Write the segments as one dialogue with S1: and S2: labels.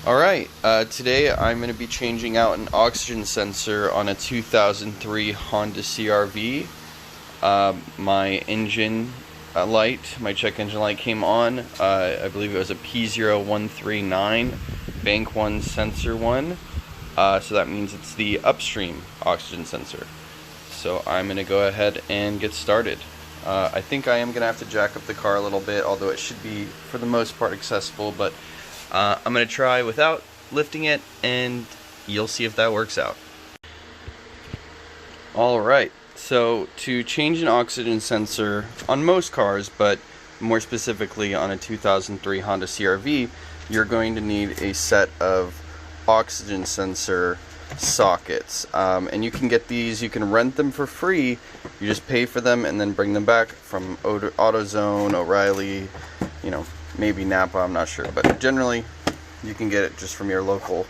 S1: Alright, today I'm going to be changing out an oxygen sensor on a 2003 Honda CRV. My engine light, my check engine light came on. I believe it was a P0139 Bank 1 Sensor 1. So that means it's the upstream oxygen sensor. So I'm going to go ahead and get started. I think I am going to have to jack up the car a little bit, although it should be for the most part accessible, but I'm going to try without lifting it, and you'll see if that works out. Alright, so to change an oxygen sensor on most cars, but more specifically on a 2003 Honda CRV, you're going to need a set of oxygen sensor sockets. And you can get these, you can rent them for free. You just pay for them and then bring them back from AutoZone, O'Reilly, maybe Napa, I'm not sure, but generally you can get it just from your local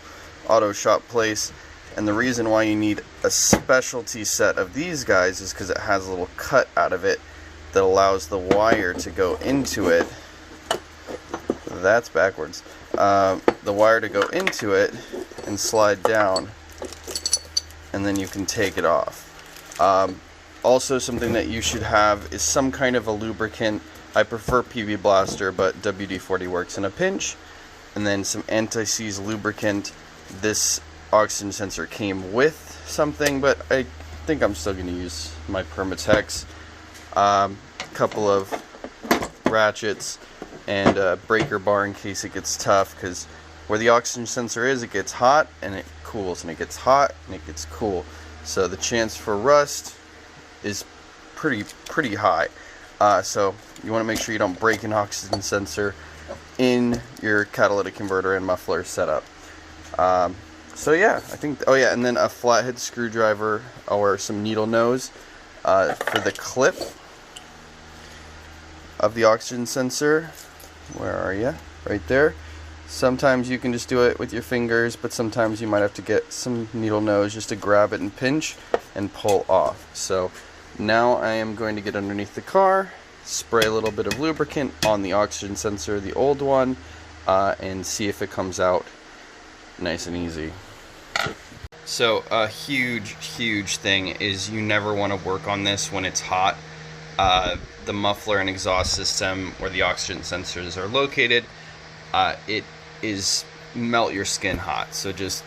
S1: auto shop place. And the reason why you need a specialty set of these guys is because it has a little cut out of it that allows the wire to go into it. That's backwards. The wire to go into it and slide down, and then you can take it off. Also, something that you should have is some kind of a lubricant. I prefer PB Blaster, but WD-40 works in a pinch. And then some anti-seize lubricant. This oxygen sensor came with something, but I think I'm still going to use my Permatex. A couple of ratchets and a breaker bar in case it gets tough, because where the oxygen sensor is, it gets hot and it cools, and it gets hot and it gets cool. So the chance for rust is pretty high. So you want to make sure you don't break an oxygen sensor in your catalytic converter and muffler setup. So yeah, I think, oh yeah, and then a flathead screwdriver or some needle nose for the clip of the oxygen sensor. Where are you? Right there. Sometimes you can just do it with your fingers, but sometimes you might have to get some needle nose just to grab it and pinch and pull off. So now I am going to get underneath the car, spray a little bit of lubricant on the oxygen sensor, the old one, and see if it comes out nice and easy. So a huge thing is you never want to work on this when it's hot. The muffler and exhaust system where the oxygen sensors are located, it is melt your skin hot. So just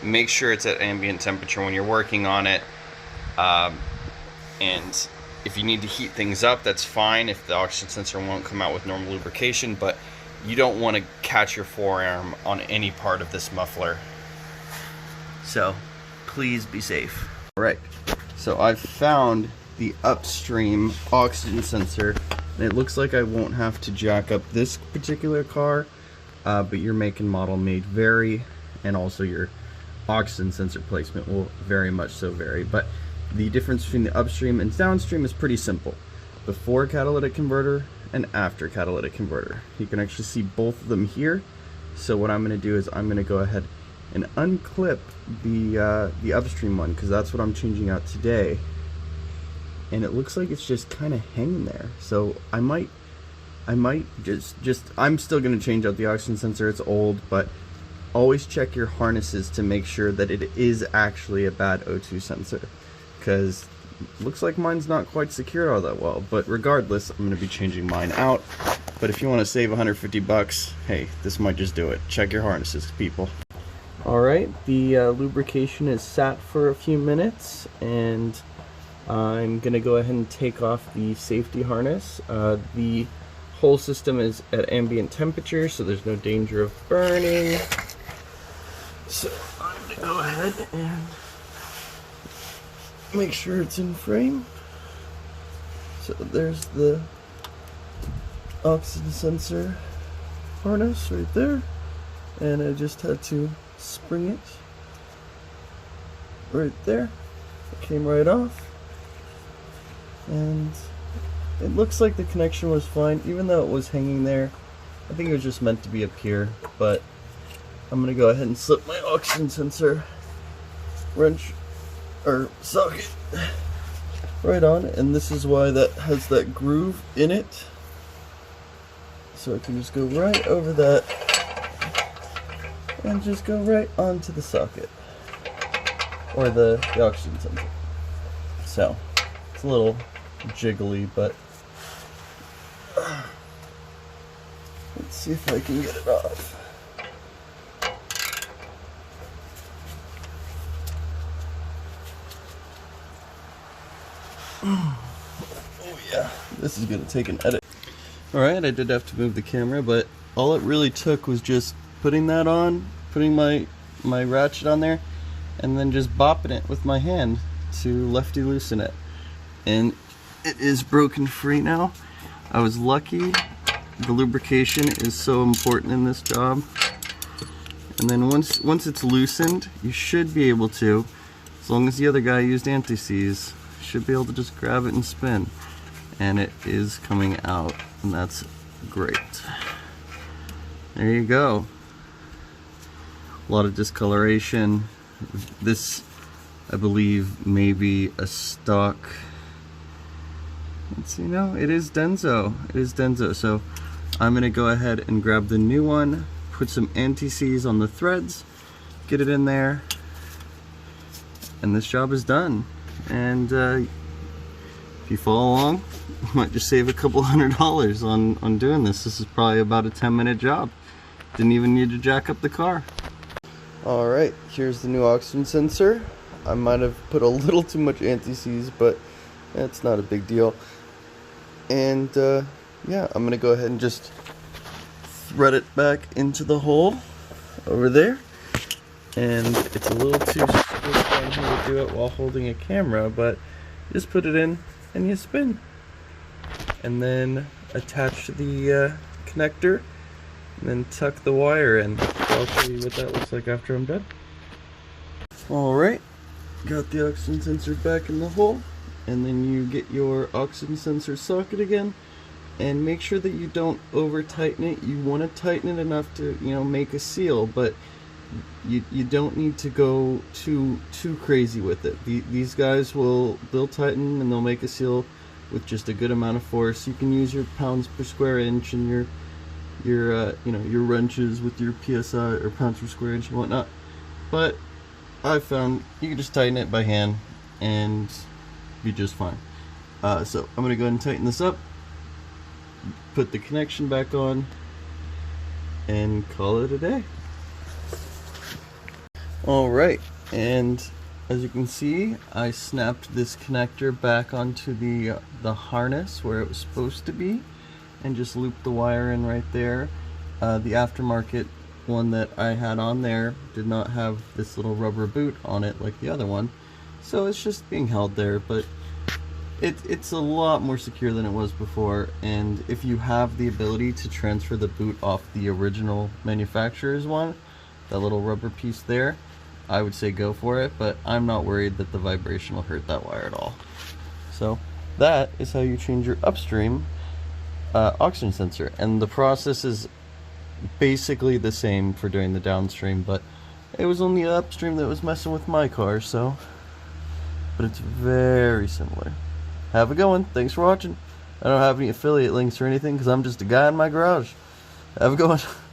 S1: make sure it's at ambient temperature when you're working on it. And if you need to heat things up, that's fine if the oxygen sensor won't come out with normal lubrication, but you don't want to catch your forearm on any part of this muffler. So please be safe. Alright, so I've found the upstream oxygen sensor, and it looks like I won't have to jack up this particular car, but your make and model may vary, and also your oxygen sensor placement will very much so vary. But the difference between the upstream and downstream is pretty simple. Before catalytic converter and after catalytic converter. You can actually see both of them here. So what I'm going to do is I'm going to go ahead and unclip the upstream one, because that's what I'm changing out today. And it looks like it's just kind of hanging there. So I might just I'm still going to change out the oxygen sensor. It's old, but always check your harnesses to make sure that it is actually a bad O2 sensor, because looks like mine's not quite secured all that well. But regardless, I'm going to be changing mine out. But if you want to save 150 bucks, hey, this might just do it. Check your harnesses, people. Alright, the lubrication is sat for a few minutes, and I'm going to go ahead and take off the safety harness. The whole system is at ambient temperature, so there's no danger of burning. So I'm going to go ahead and make sure it's in frame. So there's the oxygen sensor harness right there, and I just had to spring it right there. It came right off, and it looks like the connection was fine, even though it was hanging there. I think it was just meant to be up here, but I'm gonna go ahead and slip my oxygen sensor wrench or socket right on, and this is why that has that groove in it. So I can just go right over that and just go right onto the socket, or the oxygen sensor. So, it's a little jiggly, but let's see if I can get it off. Oh yeah, this is gonna take an edit. Alright, I did have to move the camera, but all it really took was just putting that on, putting my ratchet on there, and then just bopping it with my hand to lefty loosen it. And it is broken free now. I was lucky. The lubrication is so important in this job. And then once it's loosened, you should be able to, as long as the other guy used anti-seize, should be able to just grab it and spin. And it is coming out, and that's great. There you go. A lot of discoloration. This, I believe, may be a stock. Let's see, no, it is Denso. It is Denso. So I'm gonna go ahead and grab the new one, put some anti-seize on the threads, get it in there, and this job is done. And if you follow along, you might just save a couple $100 on doing this. This is probably about a 10-minute job. Didn't even need to jack up the car. Alright, here's the new oxygen sensor. I might have put a little too much anti-seize, but it's not a big deal. And yeah, I'm gonna go ahead and just thread it back into the hole over there. And it's a little too stiff down here to do it while holding a camera, but just put it in and you spin. And then attach the connector, and then tuck the wire in. I'll show you what that looks like after I'm done. Alright, got the oxygen sensor back in the hole, and then you get your oxygen sensor socket again, and make sure that you don't over tighten it. You want to tighten it enough to, you know, make a seal, but you don't need to go too crazy with it. These guys they'll tighten and they'll make a seal with just a good amount of force. You can use your pounds per square inch and your you know, your wrenches with your PSI or pounds per square inch and whatnot. But I've found you can just tighten it by hand and be just fine. So I'm gonna go ahead and tighten this up, put the connection back on, and call it a day. Alright, and as you can see, I snapped this connector back onto the harness where it was supposed to be, and just looped the wire in right there. The aftermarket one that I had on there did not have this little rubber boot on it like the other one, so it's just being held there, but it's a lot more secure than it was before. And if you have the ability to transfer the boot off the original manufacturer's one, that little rubber piece there, I would say go for it, but I'm not worried that the vibration will hurt that wire at all. So that is how you change your upstream oxygen sensor, and the process is basically the same for doing the downstream, but it was only the upstream that was messing with my car, so, but it's very similar. Have a good one. Thanks for watching. I don't have any affiliate links or anything because I'm just a guy in my garage. Have a good one.